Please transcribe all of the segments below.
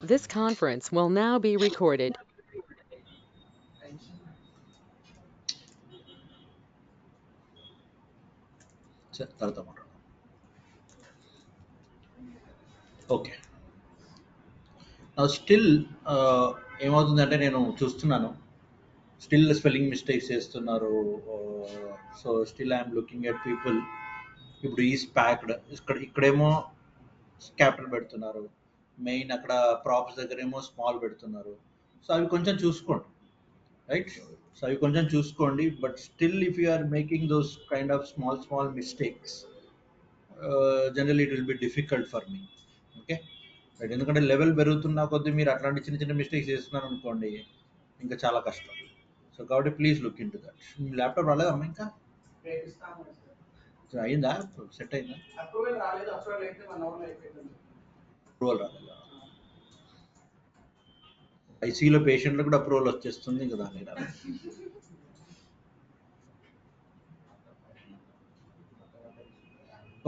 This conference will now be recorded. తర్వాత మాట్లాడదాం. Okay. Still ఏమవుతుందంటే నేను చూస్తున్నాను స్టిల్ స్పెల్లింగ్ మిస్టేక్స్ చేస్తున్నారు. So still I'm looking at people. ఇప్పుడు ఈస్ ప్యాక్డ్ ఇక్కడేమో క్యాపిటల్ పెడుతున్నారు, మెయిన్ అక్కడ ప్రాప్స్ దగ్గరేమో స్మాల్ పెడుతున్నారు. సో అవి కొంచెం చూసుకోండి, రైట్? సో అవి కొంచెం చూసుకోండి. But still if you are making those kind of small mistakes, generally it will be difficult for మీ. Okay, right? ఎందుకంటే లెవెల్ పెరుగుతున్న కొద్దీ మీరు అట్లాంటి చిన్న చిన్న మిస్టేక్స్ చేస్తున్నారు అనుకోండి, ఇంకా చాలా కష్టం. సో కాబట్టి please look into that. Laptop రాలేదమ్మా ఇంకా? సో అయిందా, సెట్ అయిందా? అప్రూవల్ రాలేదా? ఐసీయూలో పేషెంట్లు కూడా అప్రూవల్ వచ్చేస్తుంది ఇంకా దాని రాలేదు.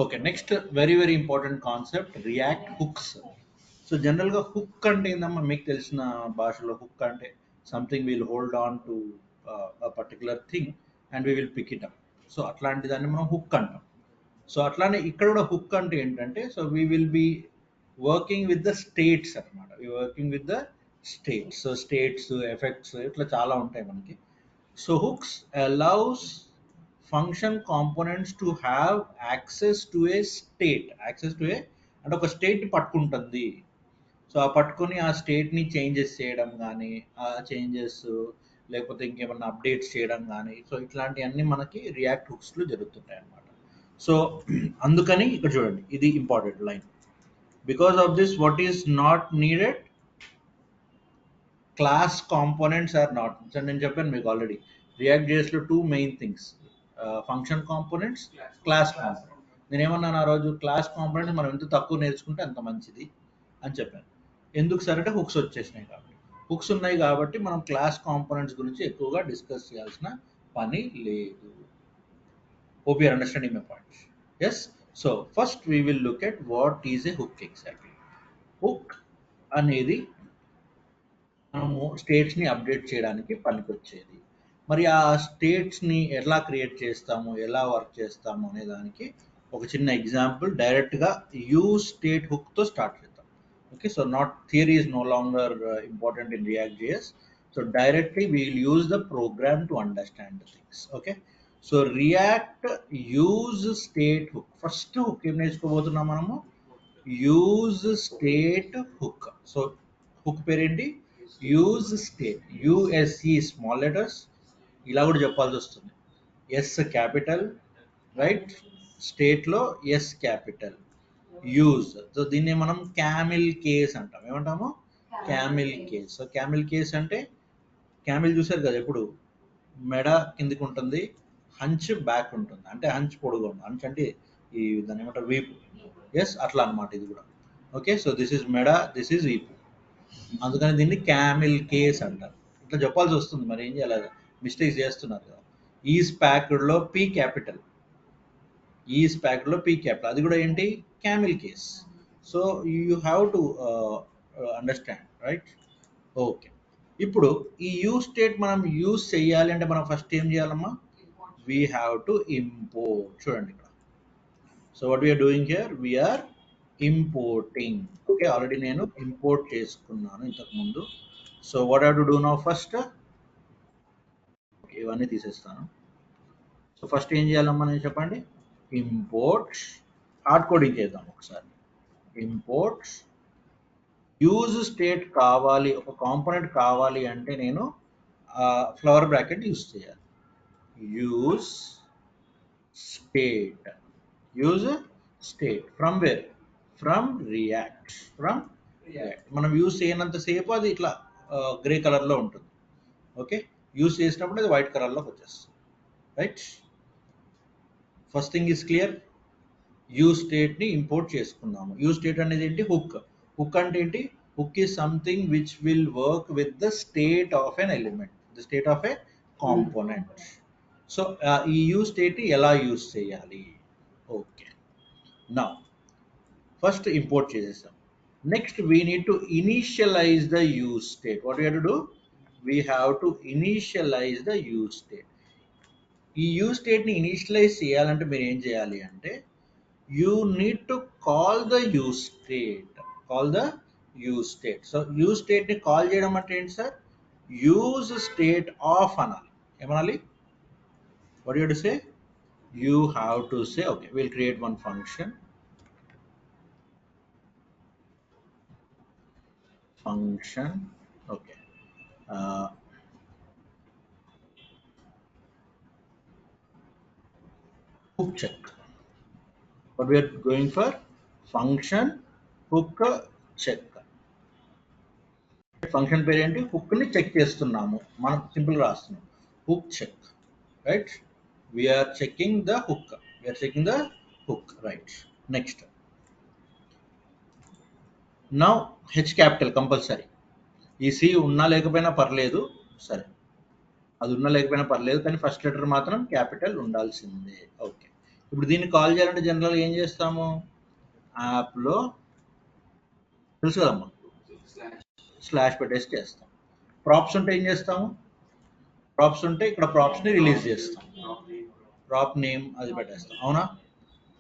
Okay, next very important concept, react hooks. So జనరల్గా హుక్ అంటే ఏందమ్మా మీకు తెలిసిన భాషలో? హుక్ అంటే something will hold on to particular thing and we will pick it up. So అట్లాంటి దాన్ని మనం హుక్ అంటాం. సో అట్లానే ఇక్కడ కూడా హుక్ అంటే ఏంటంటే, so we will be working with the states అనమాట. Working with the states. So states, effects, ఇట్లా చాలా ఉంటాయి మనకి. So hooks allows function components to have access to a state. Access to a అంటే ఒక స్టేట్ పట్టుకుంటుంది. సో ఆ పట్టుకొని ఆ స్టేట్ని చేంజెస్ చేయడం కానీ, ఆ చేంజెస్ లేకపోతే ఇంకేమన్నా అప్డేట్స్ చేయడం కానీ, సో ఇట్లాంటివన్నీ మనకి రియాక్ట్ హుక్స్లో జరుగుతుంటాయి అన్నమాట. సో అందుకని ఇక్కడ చూడండి, ఇది important line. Because of this what is not needed, class components are not. So నేను చెప్పాను మీకు ఆల్రెడీ, రియాక్ట్ జేఎస్లో two main things, function components, class component. నేను ఏమన్నాను ఆ రోజు? క్లాస్ కాంపోనెంట్స్ మనం ఎంత తక్కువ నేర్చుకుంటే అంత మంచిది అని చెప్పాను. ఎందుకు సార్ అంటే హుక్స్ వచ్చేసినాయి కాబట్టి. హుక్స్ ఉన్నాయి కాబట్టి మనం క్లాస్ కాంపోనెంట్స్ గురించి ఎక్కువగా డిస్కస్ చేయాల్సిన పని లేదు. Hope you are understanding my point. Yes. So first we will look at what is a hook exactly. Hook అనేది మనము స్టేట్స్ని అప్డేట్ చేయడానికి పనికొచ్చేది. మరి ఆ స్టేట్స్ని ఎలా క్రియేట్ చేస్తాము, ఎలా వర్క్ చేస్తాము అనే దానికి ఒక చిన్న ఎగ్జాంపుల్ డైరెక్ట్గా యూజ్ స్టేట్ హుక్తో స్టార్ట్ చేద్దాం. Okay, so not theory is no longer important in React JS. So directly we will use the program to understand the things. Okay, so React use state hook. First hook ఏం నేర్చుకోబోతున్నాం మనము? Use state hook. So hook పేరేంటి? Use state. U S E small letters, ఇలా కూడా చెప్పాల్సి వస్తుంది. S capital, right? స్టేట్లో S capital. Use. So దీన్ని మనం క్యామిల్ కేస్ అంటాం. ఏమంటాము? Camel case. So Camel case అంటే, క్యామిల్ చూసారు కదా ఎప్పుడు? మెడ కిందికి ఉంటుంది, హంచ్ బ్యాక్ ఉంటుంది. అంటే హంచ్ పొడుగు ఉంటుంది. హంచ్ అంటే ఈ దాన్ని ఏమంటారు? వీపు. ఎస్, అట్లా అనమాట ఇది కూడా. ఓకే, సో దిస్ ఇస్ మెడ, దిస్ ఇస్ వీపు. అందుకని దీన్ని క్యామిల్ కేస్ అంటారు. ఇట్లా చెప్పాల్సి వస్తుంది, మరి ఏం చేయాలి? మిస్టేక్స్ చేస్తున్నారు కదా. ఈస్ ప్యాక్డ్లో పీ క్యాపిటల్, ఈస్ ప్యాక్డ్లో పీ క్యాపిటల్, అది కూడా ఏంటి? Camel case. So you have to understand, right? Okay, ఇప్పుడు ఈ యూజ్ స్టేట్ మనం యూజ్ చేయాలి అంటే మనం ఫస్ట్ ఏం చేయాలమ్మా? We have to import. చూడండి ఇక్కడ. So what we're doing here, we're importing. Okay, already నేను ఇంపోర్ట్ చేసుకున్నాను ఇంతకుముందు. So what have to do now? First ఇవన్నీ తీసేస్తాను. సో ఫస్ట్ ఏం చేయాలమ్మా నేను చెప్పండి? ఇంపోర్ట్. హార్డ్ కోడింగ్ చేద్దాం ఒకసారి. ఇంపోర్ట్ యూజ్ స్టేట్ కావాలి, ఒక కాంపోనెంట్ కావాలి అంటే నేను ఫ్లవర్ బ్రాకెట్ యూజ్ చేయాలి. Use state. Use state from where? From react. From react. మనం యూజ్ చేయనంత సేపు అది ఇట్లా గ్రే కలర్లో ఉంటుంది. ఓకే, యూజ్ చేసినప్పుడు అది వైట్ కలర్లోకి వచ్చేస్తుంది, right? First thing is clear. Use స్టేట్ని ఇంపోర్ట్ చేసుకున్నాము. యూజ్ స్టేట్ అనేది ఏంటి? హుక్. హుక్ అంటే ఏంటి? Hook is something which will work with the state of an element, the state of a component. So ఈ యూజ్ స్టేట్ని ఎలా యూజ్ చేయాలి? ఓకే, నా ఫస్ట్ ఇంపోర్ట్ చేసేసాం. Next, we need to initialize the use state. What we have to do? We have to initialize the use state. ఈ use స్టేట్ని initialize చేయాలంటే మీరు ఏం చేయాలి అంటే you need to call the use state. Call the use state. So use స్టేట్ని call చేయడం అంటే ఏంటి సార్? యూజ్ స్టేట్ ఆఫ్ అనాలి. ఏమనాలి? What you to say? You have to say okay will create one function. Okay. Hook check. What we are going for? Function hook check. Function పేరు ఏంటి? Hook ని check చేస్తున్నాము. మనం simple గా రాస్తున్నాం hook check, right? We're checking the hook. We're checking the hook, right? Next, now H capital compulsory. ఈ C ఉన్నా లేకపోయినా పర్లేదు, సరే అది ఉన్నా లేకపోయినా పర్లేదు, కానీ ఫస్ట్ లెటర్ మాత్రం క్యాపిటల్ ఉండాల్సిందే. ఓకే, ఇప్పుడు దీన్ని కాల్ చేయాలంటే జనరల్గా ఏం చేస్తాము? యాప్లో తెలుసు కదమ్మా, స్లాష్ పెట్టేసి చేస్తాం. ప్రాప్స్ ఉంటే ఏం చేస్తాము? ప్రాప్స్ ఉంటే ఇక్కడ ప్రాప్స్ని రిలీజ్ చేస్తాం. ప్రాప్ నేమ్ అది పెట్టేస్తాం, అవునా?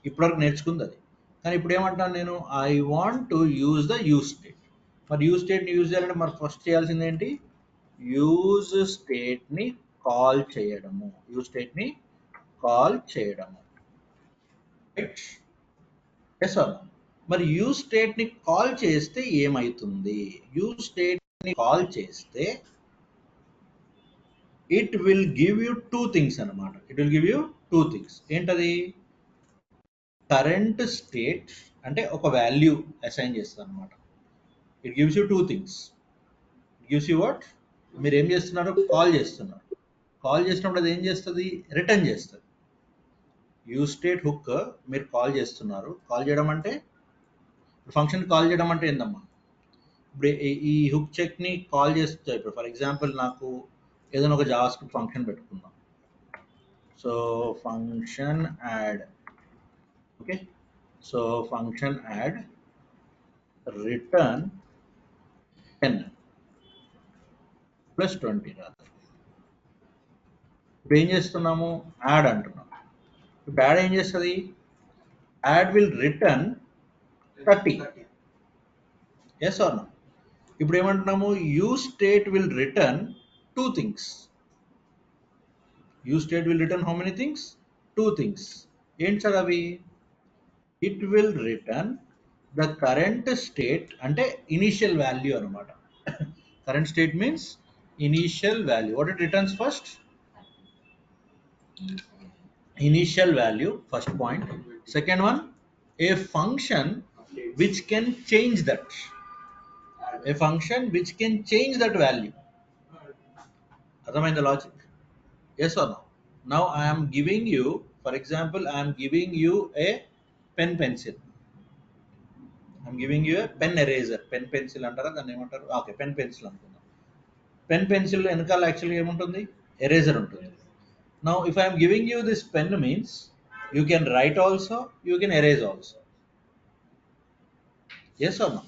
ఇప్పటివరకు నేర్చుకుంది అది. కానీ ఇప్పుడు ఏమంటాను నేను? I want to use the use state. మరి యూజ్ స్టేట్ని యూజ్ చేయాలంటే మరి ఫస్ట్ చేయాల్సింది ఏంటి? యూజ్ స్టేట్ని కాల్ చేయడము. యూజ్ స్టేట్ని కాల్ చేయడము, రైట్? Yes or no? మరి యూజ్ స్టేట్ని కాల్ చేస్తే ఏమవుతుంది? యూజ్ స్టేట్ని కాల్ చేస్తే it will give you two things అనమాట. It will give you two things. ఏంటది? కరెంట్ స్టేట్ అంటే ఒక వాల్యూ అసైన్ చేస్తుంది అనమాట. It gives you two things. It gives you what? మీరు ఏం చేస్తున్నారు? కాల్ చేస్తున్నారు. కాల్ చేసినప్పుడు అది ఏం చేస్తుంది? రిటర్న్ చేస్తుంది. యూజ్ స్టేట్ హుక్ మీరు కాల్ చేస్తున్నారు. కాల్ చేయడం అంటే ఫంక్షన్ కాల్ చేయడం అంటే ఏందమ్మా? ఇప్పుడు ఈ హుక్ చెక్ని కాల్ చేస్తే, ఇప్పుడు ఫర్ ఎగ్జాంపుల్ నాకు ఏదైనా ఒక జావాస్క్రిప్ట్ ఫంక్షన్ పెట్టుకుందాం. So function add, okay, so function add return 10 plus 20 రాదు. ఇప్పుడు ఏం చేస్తున్నాము? యాడ్ అంటున్నాం. ఇప్పుడు యాడ్ ఏం చేస్తుంది? Add will return 30. Yes or no? ఇప్పుడు ఏమంటున్నాము? Use state will return two things. Use state will return how many things? Two things. ఏంటి సార్ అవి? It will return the current state అంటే ఇనిషియల్ వాల్యూ అనమాట. Current state means initial value. What it returns first? Initial value, first point. Second one, a function which can change that. A function which can change that value. Understand the logic? Yes or no? Now I am giving you, for example, I am giving you a pen pencil. I am giving you a pen eraser. Pen pencil antara danni em antaru? Okay, pen pencil anukundam. Pen pencil వెనకాల యాక్చువల్గా ఏముంటుంది? Eraser ఉంటుంది. Now if I am giving you this pen means you can write also, you can erase also. Yes or no?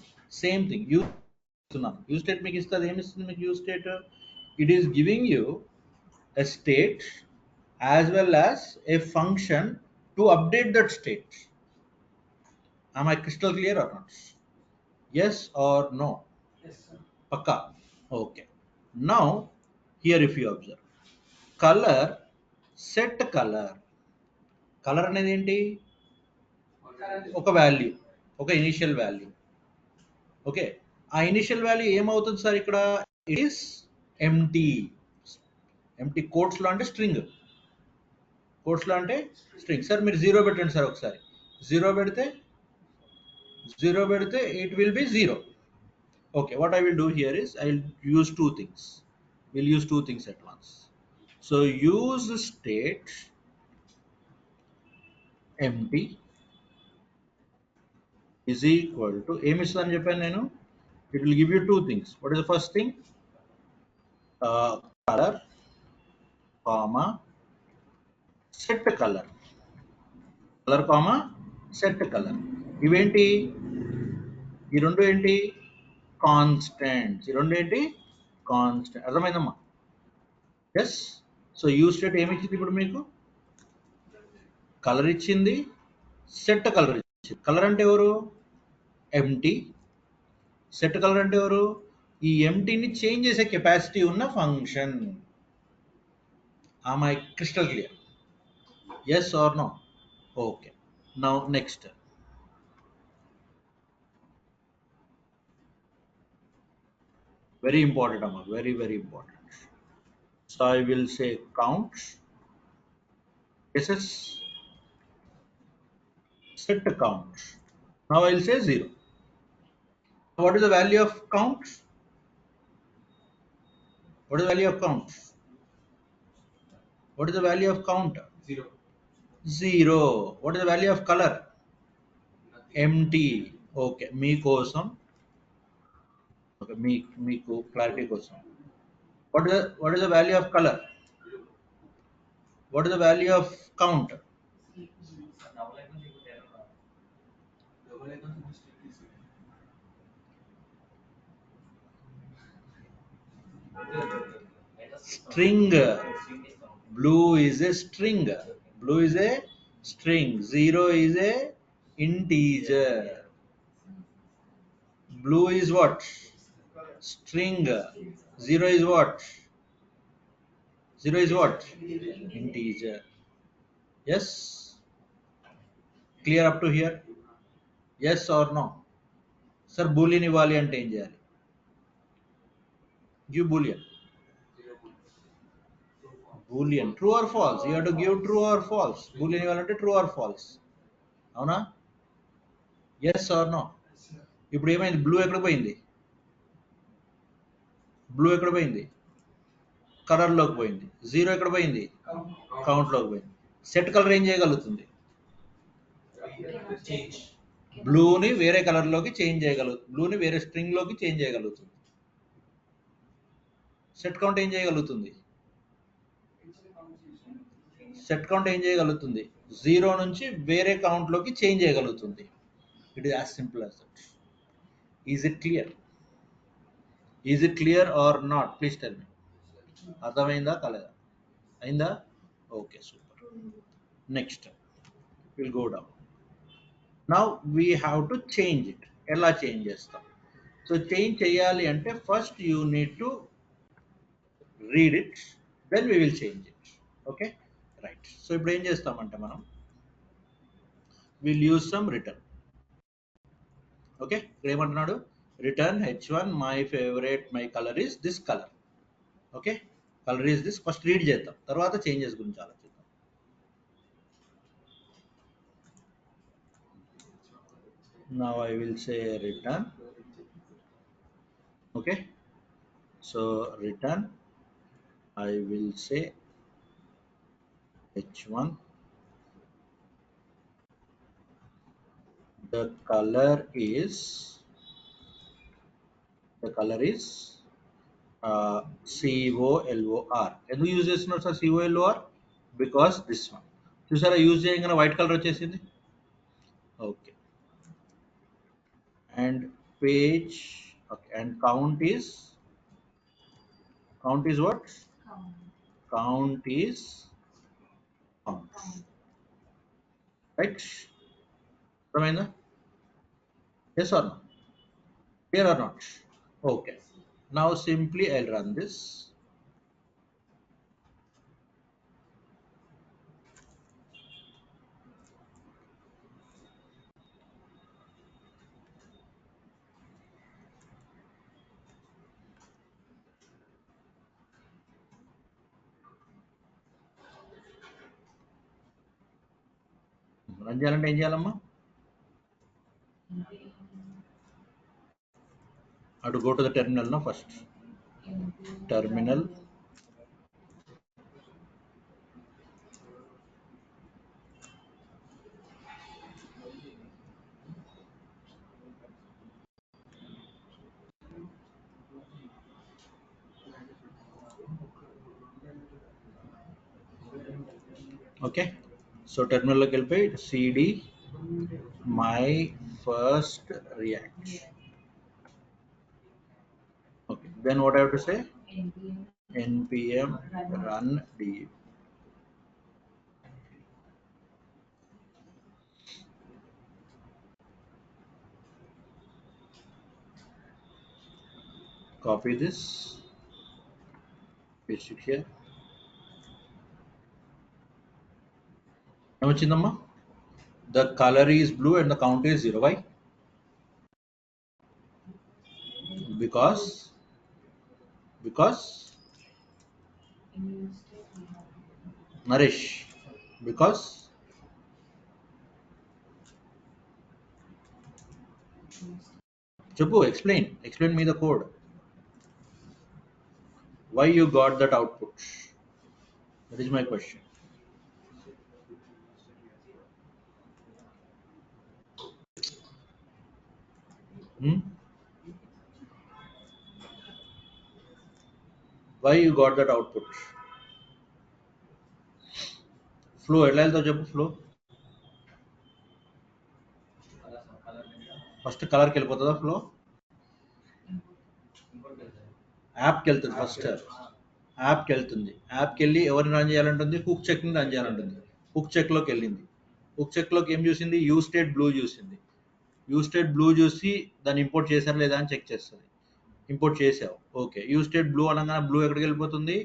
Same thing. Use state మీకు ఇస్తుంది. ఏమి ఇస్తుంది మీకు use state? It is giving you a state as well as a function to update that state. Am I crystal clear or not? Yes or no? Yes, sir. Pakka? Okay. Now here if you observe, color, set color. Colour అనేది ఏంటి? ఒక value, ఒక initial value. Okay, ఆ initial value ఏమవుతుంది sir ఇక్కడ? It is empty. Empty కోట్స్లో అంటే string. కోట్స్లో అంటే string. Sir మీరు జీరో పెట్టండి సార్ ఒకసారి. జీరో పెడితే it will B zero. Okay, what I will do here is I will use two things. Will use two things at once. So use state empty is equal to ఏమి ఇస్తుందని చెప్పాను నేను? It will give you two things. What is the first thing? Colour comma set colour. Colour comma set colour. ఇవేంటి? ఈ రెండు ఏంటి? Constants. ఈ రెండు ఏంటి? కాన్స్టెంట్. అర్థమైందమ్మా? ఎస్. సో యూ స్టేట్ ఏమి ఇచ్చింది ఇప్పుడు మీకు? కలర్ ఇచ్చింది, సెట్ కలర్ ఇచ్చింది. కలర్ అంటే ఎవరు? ఎంటీ. సెట్ కలర్ అంటే ఎవరు? ఈ ఎంటీని చేంజ్ చేసే కెపాసిటీ ఉన్న function. My crystal clear? Yes or no? Okay. Now next. Very important, Amma. Very, very important. So I will say count. This is set count. Now I will say 0. What is the value of count? What is the value of count? What is the value of count? 0. 0. What is the value of color? Nothing. Empty. Okay. మీ కోసం. Okay. మీకు clarity కోసం. What is the value of color? What is the value of count? Double icon stick is String. Blue is a string. Blue is a string. 0 is a integer. Blue is what? String. 0 is what? 0 is what? Integer. Yes? Clear up to here? Yes or no? Sir, boolean ఇవ్వాలి అంటే ఏం చేయాలి? Give boolean. Boolean. True or false? You have to give true or false. Boolean ఇవ్వాలంటే true or false. అవునా? Yes or no? ఇప్పుడు ఏమైంది? Blue ఎక్కడ పోయింది? బ్లూ ఎక్కడ పోయింది? కలర్లోకి పోయింది. 0 ఎక్కడ పోయింది? కౌంట్లోకి పోయింది. సెట్ కలర్ ఏం చేయగలుగుతుంది? change. బ్లూని వేరే కలర్లోకి చేంజ్ చేయగలుగుతుంది. బ్లూని వేరే స్ట్రింగ్లోకి చేంజ్ చేయగలుగుతుంది. సెట్ కౌంట్ ఏం చేయగలుగుతుంది? సెట్ కౌంట్ ఏం చేయగలుగుతుంది? 0 నుంచి వేరే కౌంట్లోకి చేంజ్ చేయగలుగుతుంది. It is as simple as that. Is it clear? Is it clear or not? Please tell me. అర్థమైందా కాలేదా? అయిందా? Okay, super. Next will go down. Now we have to change it. ఎలా చేంజ్ చేస్తాం? So change చేయాలి అంటే first you need to read it, then we will change it. Okay, right. So ఇప్పుడు ఏం చేస్తామంటే మనం will use some return. Okay, ఇక్కడ ఏమంటున్నాడు? Return h1 my favourite my colour is this colour. Okay, colour is this. First read చేద్దాం, తర్వాత changes గురించి ఆలోచిద్దాం. Now I will say return. Okay, so return, I will say h1, the color is COLOR. ఎందుకు use చేస్తున్నారు sir COLOR? Because this one చూసారా, use చేయగానే white colour వచ్చేసింది. Okay, and page. Okay, and count is what? Count is count. Right? Ramena? Yes or no? Clear or not? Okay. Now simply I'll run this. Run చేయాలంటే ఏం చేయాలమ్మా? అటు go to the terminal నా first. Terminal. Okay, so టెర్మినల్లోకి వెళ్ళిపోయి cd my first react. Then what I have to say? npm run d. Copy this, paste it here. ఏమొచ్చిందమ్మా? The color is blue and the count is 0. Why? Because Naresh, because Chapu, explain me the code. Why you got that output? That is my question. Hmm? Why you got that output? Flow, ఎలా వెళ్తావు చెప్పు flow. First కలర్కి వెళ్ళిపోతుందా flow? యాప్కి వెళ్తుంది first. యాప్కి వెళ్తుంది. యాప్కి వెళ్ళి ఎవరిని run చేయాలంటుంది? హుక్ చెక్ని రన్ చేయాలంటుంది. హుక్ చెక్లోకి వెళ్ళింది. హుక్ చెక్లోకి ఏం చూసింది? యూ స్టేట్ బ్లూ చూసింది. యూ స్టేట్ బ్లూ చూసి దాన్ని ఇంపోర్ట్ చేశారా లేదా అని చెక్ చేస్తుంది. ఇంపోర్ట్ చేసావు, ఓకే. యూ స్టేట్ బ్లూ అనగానే బ్లూ ఎక్కడికి వెళ్ళిపోతుంది?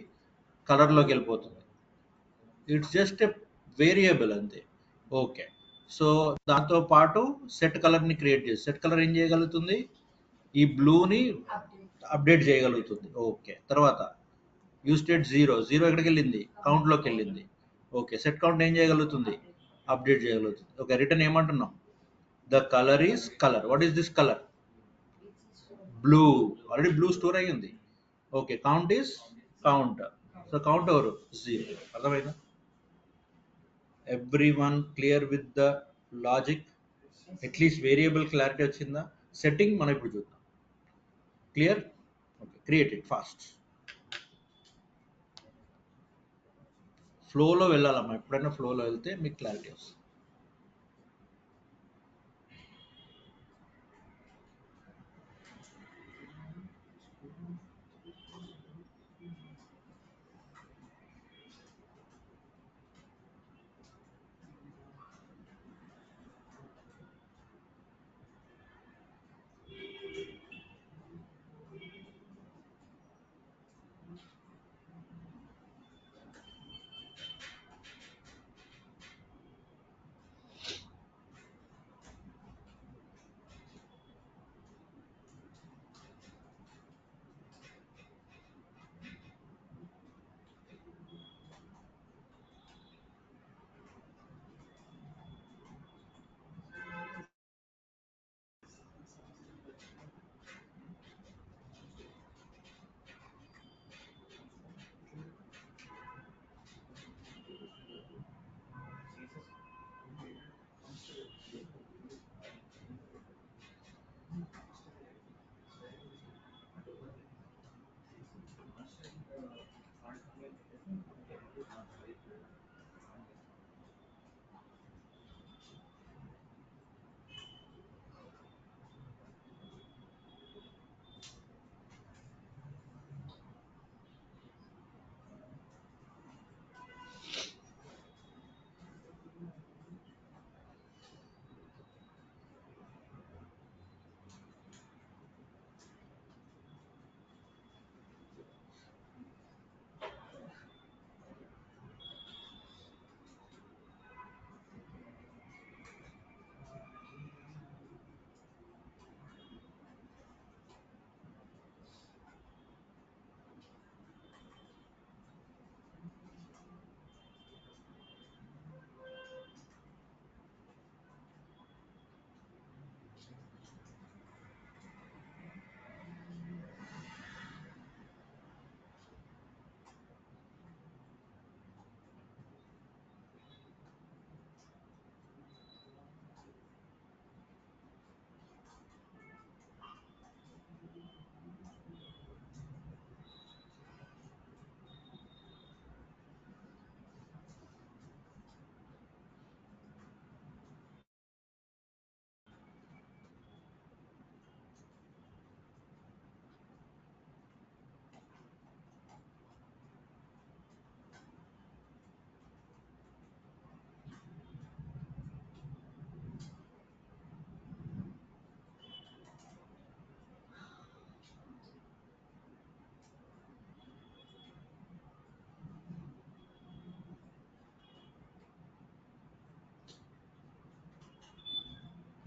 కలర్లోకి వెళ్ళిపోతుంది. ఇట్స్ జస్ట్ ఎ వేరియబుల్ అంతే. ఓకే. సో దాంతో పాటు సెట్ కలర్ని క్రియేట్ చేసి, సెట్ కలర్ ఏం చేయగలుగుతుంది? ఈ బ్లూని అప్డేట్ చేయగలుగుతుంది. ఓకే. తర్వాత యూ స్టేట్ జీరో ఎక్కడికి వెళ్ళింది? కౌంట్లోకి వెళ్ళింది. ఓకే. సెట్ కౌంట్ ఏం చేయగలుగుతుంది? అప్డేట్ చేయగలుగుతుంది. ఓకే. రిటర్న్ ఏమంటున్నాం? The colour is colour. What is this colour? Blue. Already blue store అయ్యింది. Okay. Count is count. So count ఎవరు? 0. అర్థమైందా? Everyone clear with the logic? At least variable clarity వచ్చిందా? Setting మనం ఇప్పుడు చూద్దాం. Clear? Okay. Create it fast. ఫ్లోలో వెళ్ళాలమ్మా. ఎప్పుడైనా ఫ్లోలో వెళ్తే మీకు క్లారిటీ వస్తుంది.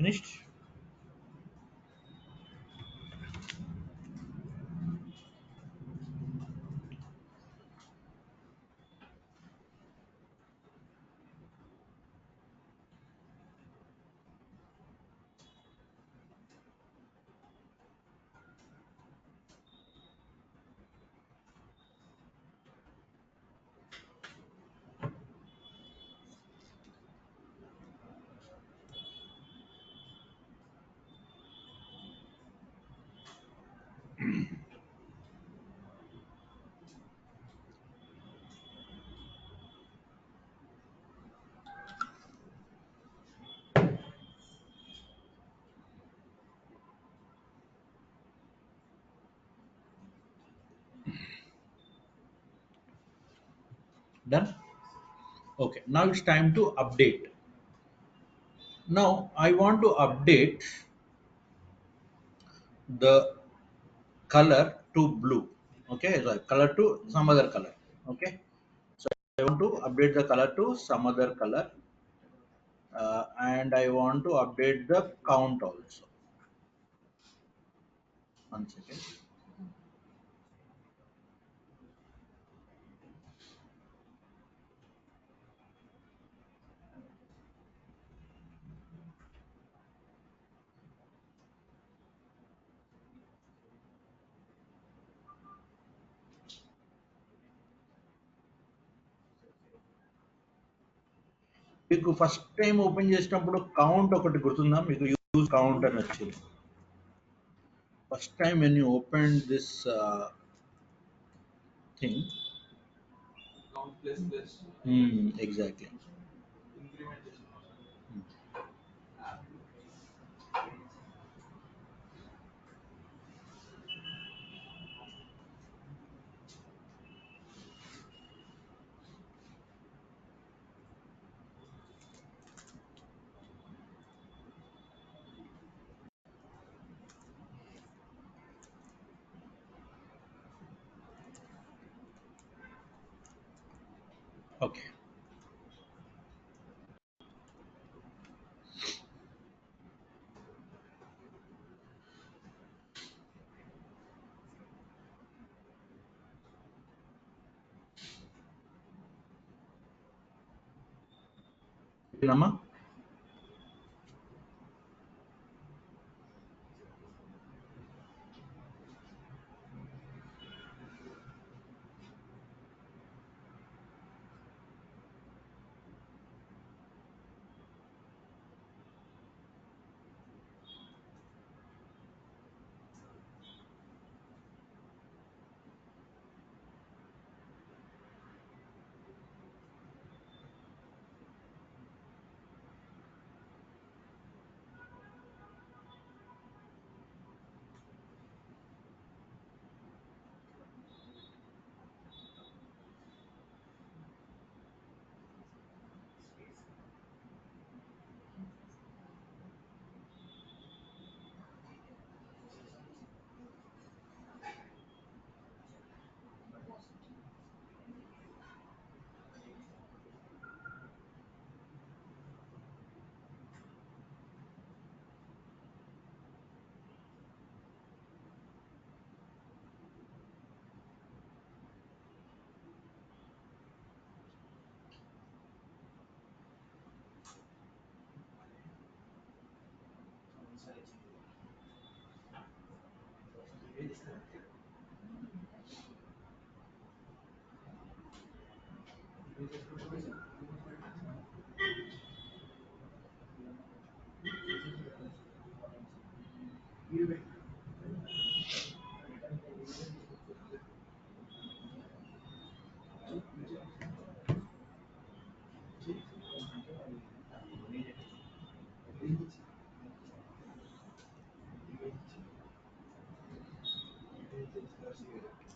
Finished? Done? Okay, now it's time to update. Now I want to update the color to blue. Okay, so color to some other color. Okay, so I want to update the color to some other color, and I want to update the count also. One second. మీకు first time open చేసినప్పుడు count ఒకటి గుర్తుందా? మీకు use count అని వచ్చింది. First time when you open this thing. Count plus Exactly. incrementation. Okay. Nama?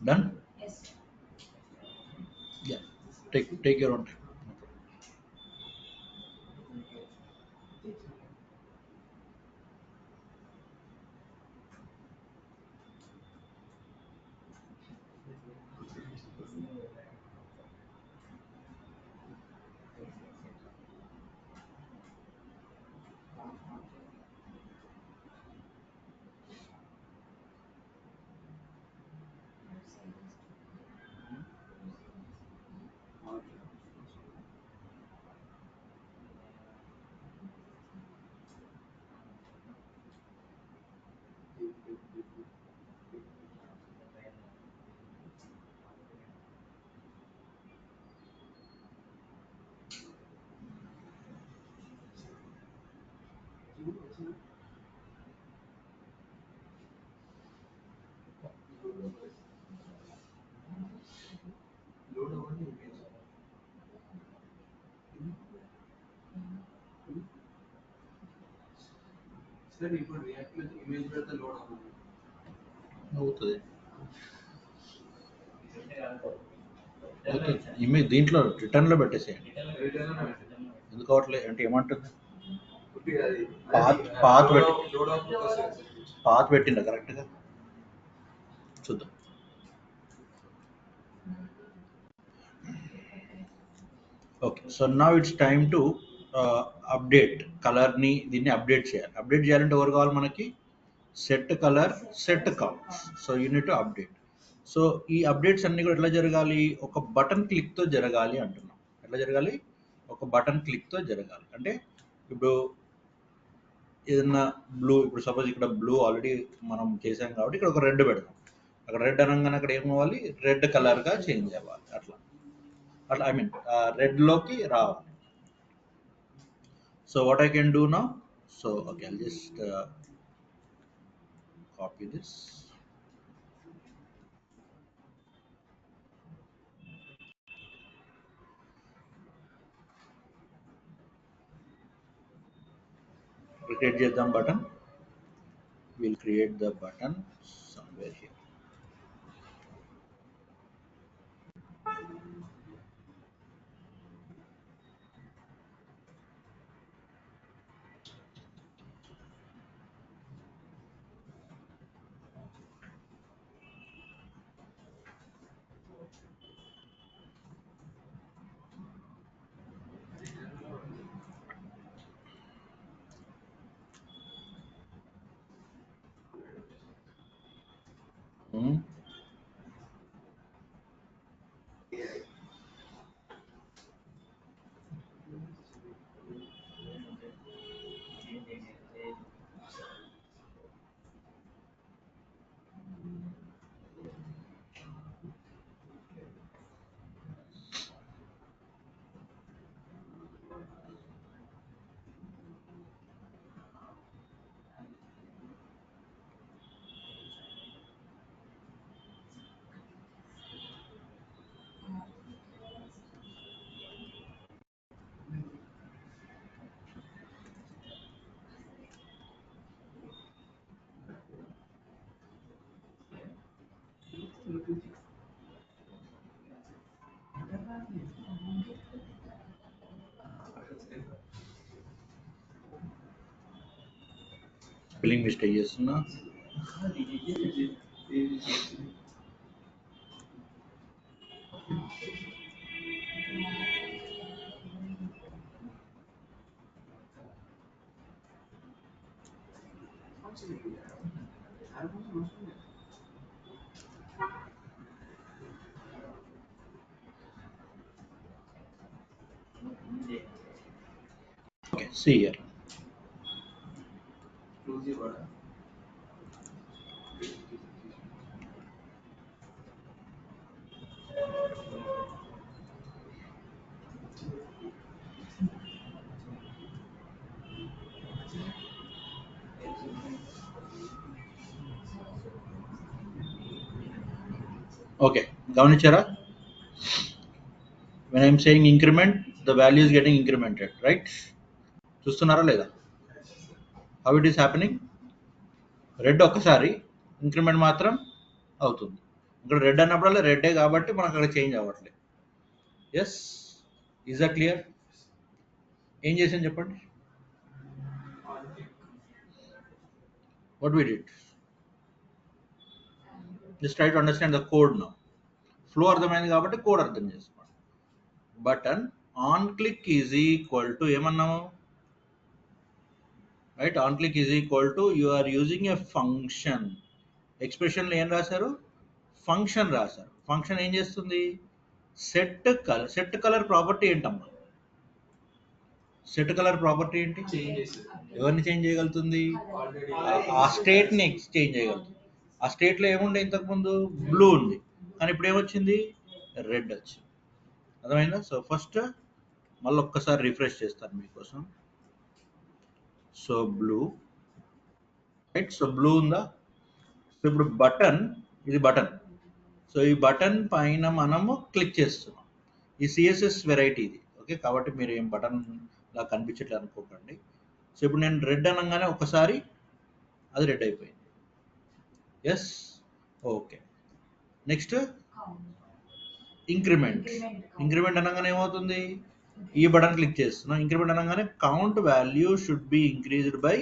Done? Yeah. Take your own time. Load అవ్వండి image. Sir ఇప్పుడు react image పెడితే లోడ్ అవ్వదు. అవుతుంది. ఇమేజ్ దీంట్లో రిటర్న్లో పెట్టేసేయండి. రిటర్న్ పెట్టండి. ఎందుకు అవట్లేదు అంటే ఏమంటుంది? కొద్దిగా అది పాత్ పెట్టి లోడ్ ఆఫ్ వస్తుంది. పాత్ పెట్టిందా కరెక్ట్గా? చూద్దాం. Okay, so now it's time to update కలర్ని. దీన్ని అప్డేట్ చేయాలి. అప్డేట్ చేయాలంటే ఎవరు కావాలి మనకి? Set colour, set count. So unit to update. So ఈ అప్డేట్స్ అన్ని కూడా ఎట్లా జరగాలి? ఒక బటన్ క్లిక్తో జరగాలి అంటున్నాం. ఎట్లా జరగాలి? ఒక బటన్ క్లిక్తో జరగాలి. అంటే ఇప్పుడు ఏదన్నా బ్లూ, ఇప్పుడు సపోజ్ ఇక్కడ బ్లూ ఆల్రెడీ మనం చేసాం కాబట్టి ఇక్కడ ఒక రెడ్ పెడతాం. అక్కడ రెడ్ అనగానే అక్కడ ఏమవ్వాలి? రెడ్ కలర్గా చేంజ్ అవ్వాలి. అట్లా అట్లా ఐ మీన్ రెడ్లోకి రావాలి. So what I can do now? So okay, I'll just copy this. Create చేద్దాం button. We'll create the button somewhere here. Spelling mistake చేస్తున్నా. Okay, see here. Okay, గమనించారా? When I'm saying increment, the value is getting incremented, right? చూస్తున్నారా లేదా? How it is happening? Red ఒక్కసారి, increment మాత్రం అవుతుంది. ఇక్కడ red అన్నప్పుడల్లా రెడ్డే కాబట్టి మనకు అక్కడ చేంజ్ అవ్వట్లేదు. Yes, is that clear? ఏం చేసాను చెప్పండి. What we did? Just try to understand the code now. Flow అర్థమైంది కాబట్టి కోడ్ అర్థం చేసుకోండి. Button on click is equal to ఏమన్నాము? Right, on click is equal to you are using a function. ఎక్స్ప్రెషన్లో ఏం రాశారు? ఫంక్షన్ రాశారు. ఫంక్షన్ ఏం చేస్తుంది? Set colour. Set colour property ఏంటమ్మా? సెట్ కలర్ ప్రాపర్టీ ఏంటి? ఎవరిని చేంజ్ చేయగలుగుతుంది? ఆ స్టేట్ని చేంజ్ చేయగలుగుతుంది. ఆ స్టేట్లో ఏముండే ఇంతకుముందు? బ్లూ ఉంది, కానీ ఇప్పుడు ఏమొచ్చింది? రెడ్ వచ్చింది. అర్థమైందా? సో ఫస్ట్ మళ్ళీ ఒక్కసారి రిఫ్రెష్ చేస్తాను మీకోసం. So blue, right? So blue ఉందా? సో ఇప్పుడు బటన్ ఇది బటన్. సో ఈ బటన్ పైన మనము క్లిక్ చేస్తున్నాం. ఈ సిఎస్ఎస్ వెరైటీ ఇది. ఓకే, కాబట్టి మీరు ఏం బటన్ లా కనిపించట్లేదు అనుకోకండి. సో ఇప్పుడు నేను రెడ్ అనగానే ఒకసారి అది రెడ్ అయిపోయింది. Yes, okay. Next increment. Increment అనగానే ఏమవుతుంది? ఈ బటన్ క్లిక్ చేస్తున్నాం. ఇంక్రిమెంట్ అనగానే count value should be increased by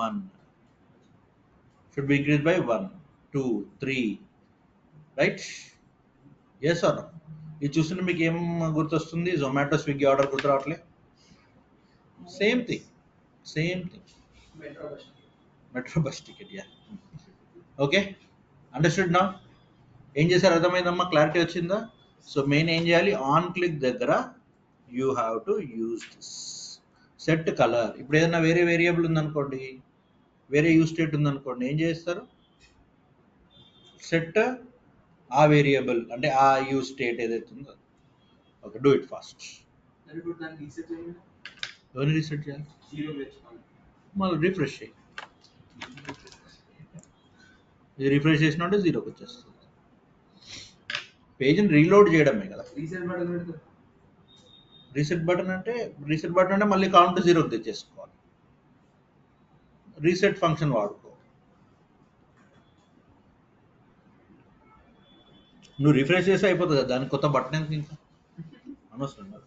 1. Should be increase by 1, 2, 3, right? Yes or no? ఇది చూస్తుంటే మీకు ఏం గుర్తొస్తుంది? జొమాటో, స్విగ్గీ ఆర్డర్ గుర్తు రావట్లే? Same thing, same thing. Metro bus ticket, yeah. Okay, understood నా? ఏం చేశారు? అర్థమైందమ్మా? క్లారిటీ వచ్చిందా? సో మెయిన్ ఏం చేయాలి? ఆన్ క్లిక్ దగ్గర you have to use this set colour. ఇప్పుడు ఏదైనా వేరే వేరియబుల్ ఉందనుకోండి, వేరే యూజ్ స్టేట్ ఉందనుకోండి, ఏం చేస్తారు? సెట్ ఆ వేరియబుల్ అంటే ఆ యూజ్ స్టేట్ ఏదైతే ఉందో. Okay, do it fast. దాన్ని ఇప్పుడు దాన్ని రీసెట్ చేయండి. ఎవరిని రీసెట్ చేయాలి? జీరో తెచ్చుకోండి. మళ్ళీ రిఫ్రెష్ చేయి. ఇది రిఫ్రెష్ చేసినట్టు జీరోకి వచ్చేస్తుంది. పేజ్ని రీలోడ్ చేయడమే కదా. రీసెట్ బటన్ పెడితే రీసెట్ బటన్ అంటే మళ్ళీ కౌంట్ జీరోకి తెచ్చేసుకోవాలి. రీసెట్ ఫంక్షన్ వాడుకో. నువ్వు రిఫ్రెష్ చేస్తే అయిపోతుంది కదా, దానికి కొత్త బటన్ ఎందుకు ఇంకా అనవసరం కదా.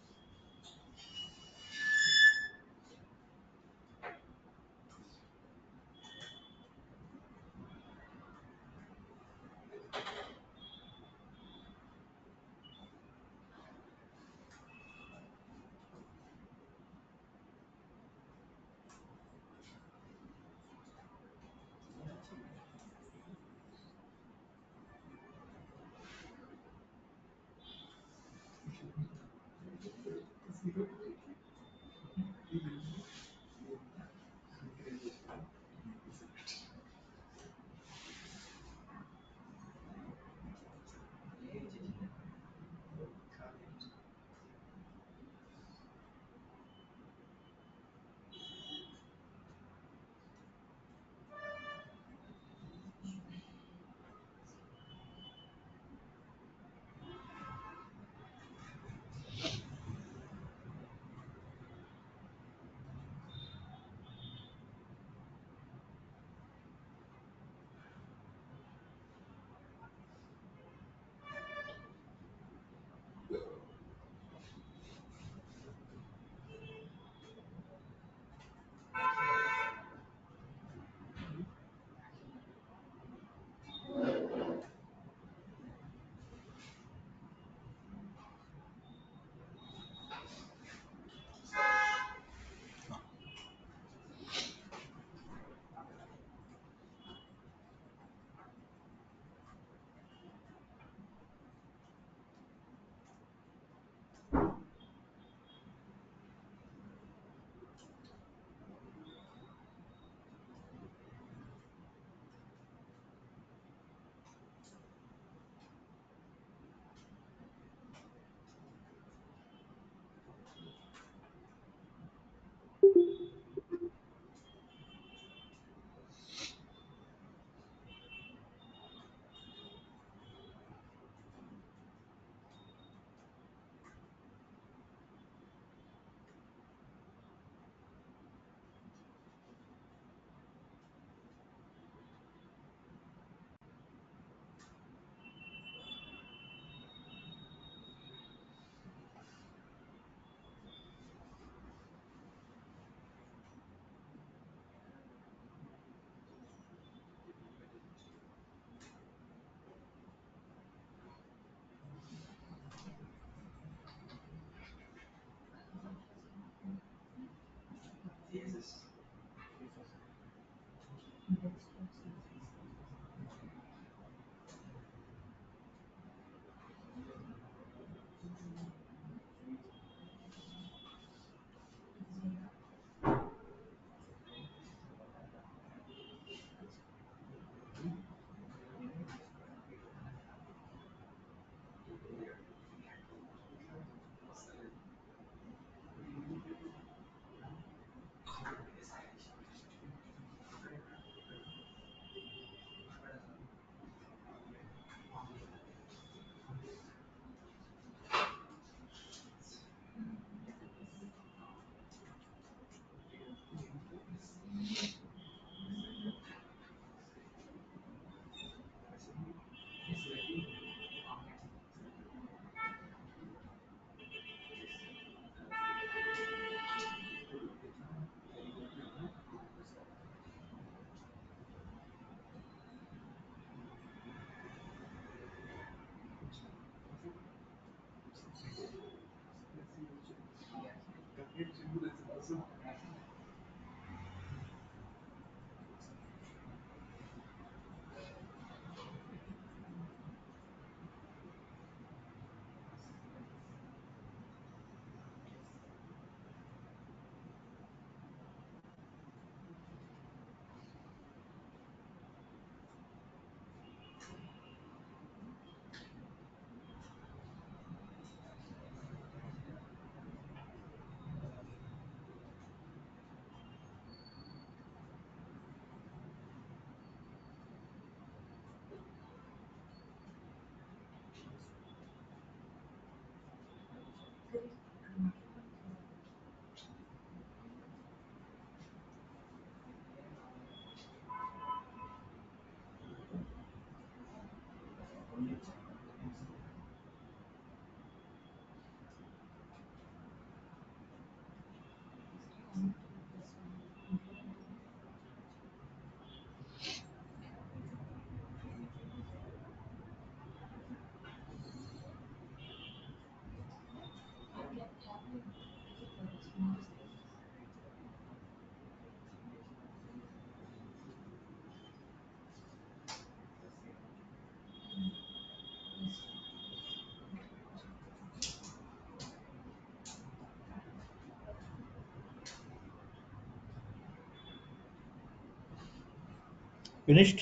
Finished?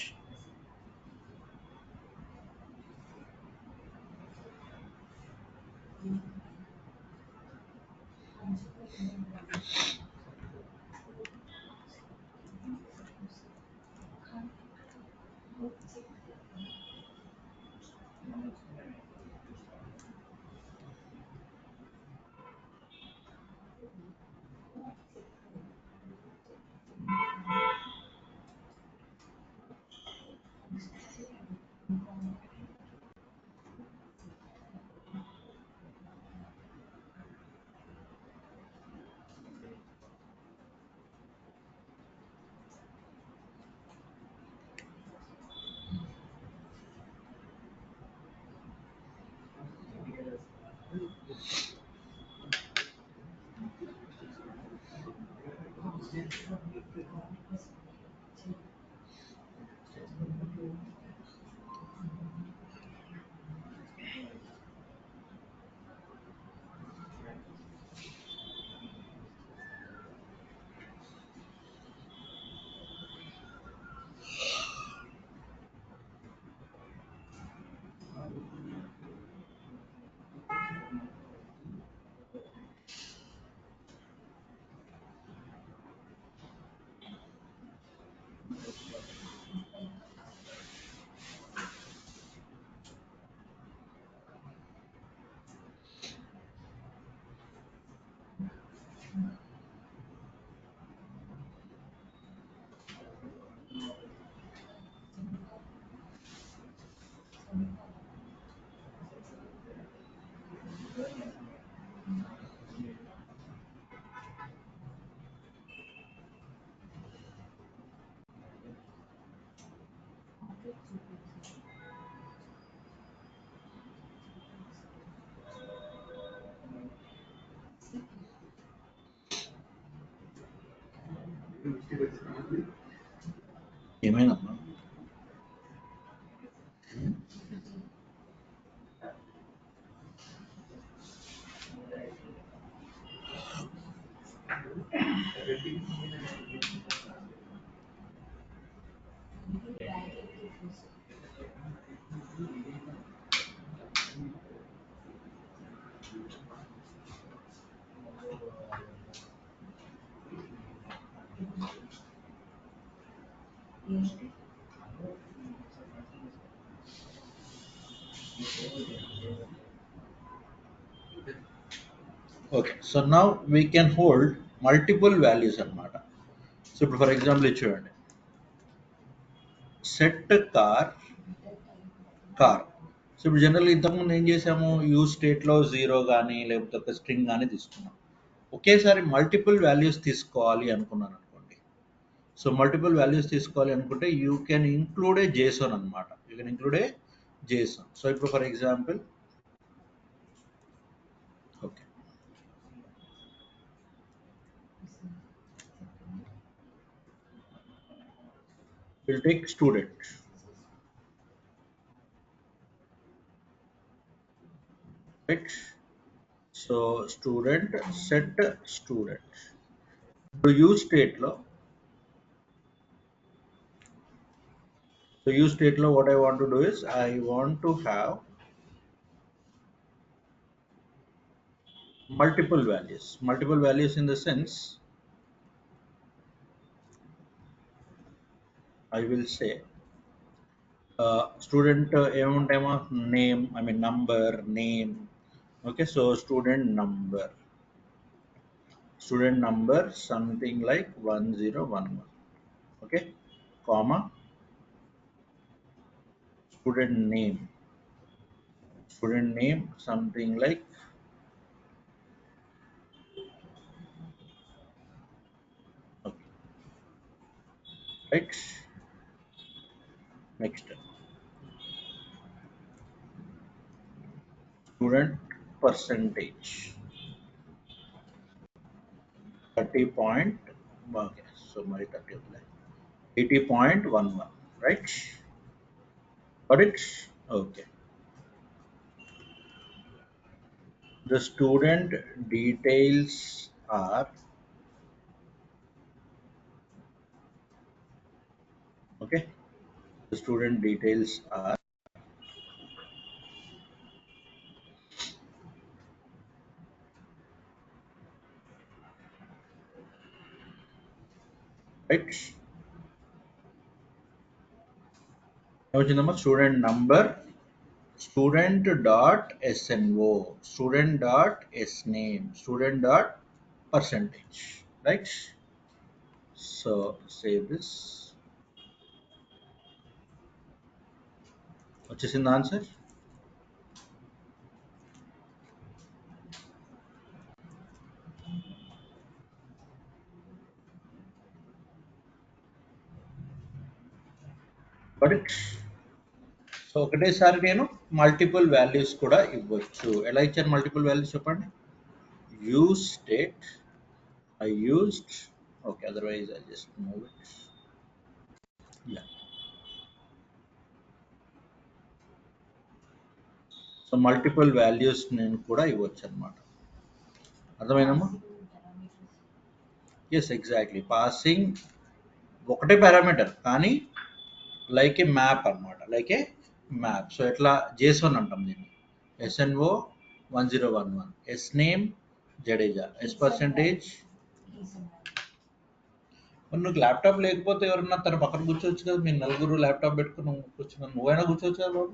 ఏమైనమ్మా? Okay, so now we can hold multiple values అన్నమాట. సో ఇప్పుడు ఫర్ ఎగ్జాంపుల్ ఇది చూడండి, సెట్ కార్. సో ఇప్పుడు జనరల్గా ఇంతకుముందు ఏం చేసాము, యూజ్ స్టేట్లో జీరో కానీ లేకపోతే ఒక స్ట్రింగ్ కానీ తీసుకున్నాం. ఒకేసారి మల్టిపుల్ వాల్యూస్ తీసుకోవాలి అనుకున్నాను అనుకోండి, సో మల్టిపుల్ వాల్యూస్ తీసుకోవాలి అనుకుంటే you can include a JSON అనమాట. You can include a JSON. So ఇప్పుడు for example, okay, will take student. Right? So student set student. To use state law, what I want to do is I want to have multiple values in the sense I will say student name, I mean number, name. Okay, so student number something like 1011. Okay, comma, student name. student name something like okay, right? Next, student percentage 30 point, okay, so my 30 80.11, right? Got it? Okay. The student details are okay. The student details are right. Now, వచ్చిందమ్మా student number, student dot SNO, student dot SName, student dot percentage, right? So save this. వచ్చేసింది answer. Correct. So ఒకటేసారి నేను multiple values కూడా ఇవ్వచ్చు. ఎలా ఇచ్చాను multiple values చెప్పండి. Use state, I used, okay, otherwise I'll just move it. Yeah. So multiple values నేను కూడా ఇవ్వచ్చు అనమాట. అర్థమైందమ్మా? Yes, exactly. పాసింగ్ ఒకటే పారామీటర్ కానీ లైక్ ఏ మ్యాప్ అనమాట, లైక్ ఏ మ్యాప్. సో ఎట్లా JSON అంటాం దీన్ని. SNO 1011, S name Jadeja, S percentage. మరి నువ్వు ల్యాప్టాప్ లేకపోతే ఎవరన్నా తన పక్కన కూర్చోవచ్చు కదా. మీరు నలుగురు ల్యాప్టాప్ పెట్టుకుని కూర్చున్నా, నువ్వైనా కూర్చోవచ్చు కదా బాబు.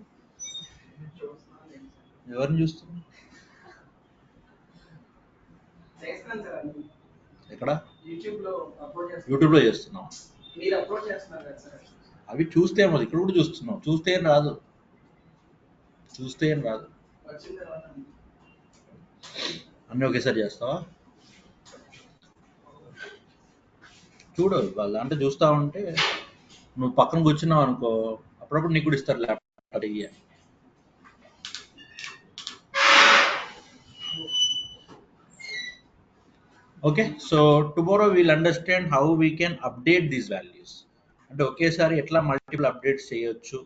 ఎవరిని చూస్తున్నావు? చేస్తున్నాను సార్ అన్ని. ఎక్కడ? యూట్యూబ్లో అప్లోడ్ చేస్తున్నాను. యూట్యూబ్లో చేస్తున్నావు. మీరు అప్లోడ్ చేస్తున్నారు కదా సార్. అవి చూస్తే ఏమో, ఇక్కడ కూడా చూస్తున్నావు. చూస్తే ఏం రాదు, చూస్తే ఏం రాదు. వచ్చిన తర్వాత అన్నీ ఒకేసారి చేస్తావా? చూడు, వాళ్ళు అంటే చూస్తా ఉంటే నువ్వు పక్కన కూర్చున్నావు అనుకో, అప్పుడప్పుడు నీకు కూడా ఇస్తారు ల్యాప్టాప్ ఇయ్య. Okay, so tomorrow will understand how we can update these values. అంటే ఒకేసారి ఎట్లా మల్టిపుల్ అప్డేట్స్ చేయొచ్చు.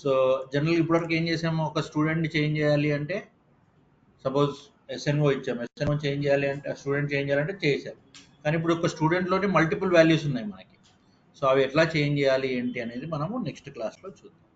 సో జనరల్గా ఇప్పటివరకు ఏం చేసాము, ఒక స్టూడెంట్ని చేంజ్ చేయాలి అంటే సపోజ్ SNO ఇచ్చాము, SNO చేంజ్ చేయాలి అంటే స్టూడెంట్ చేంజ్ చేయాలంటే చేశారు. కానీ ఇప్పుడు ఒక స్టూడెంట్లోనే మల్టిపుల్ వాల్యూస్ ఉన్నాయి మనకి. సో అవి ఎట్లా చేంజ్ చేయాలి ఏంటి అనేది మనము నెక్స్ట్ క్లాస్లో చూద్దాం.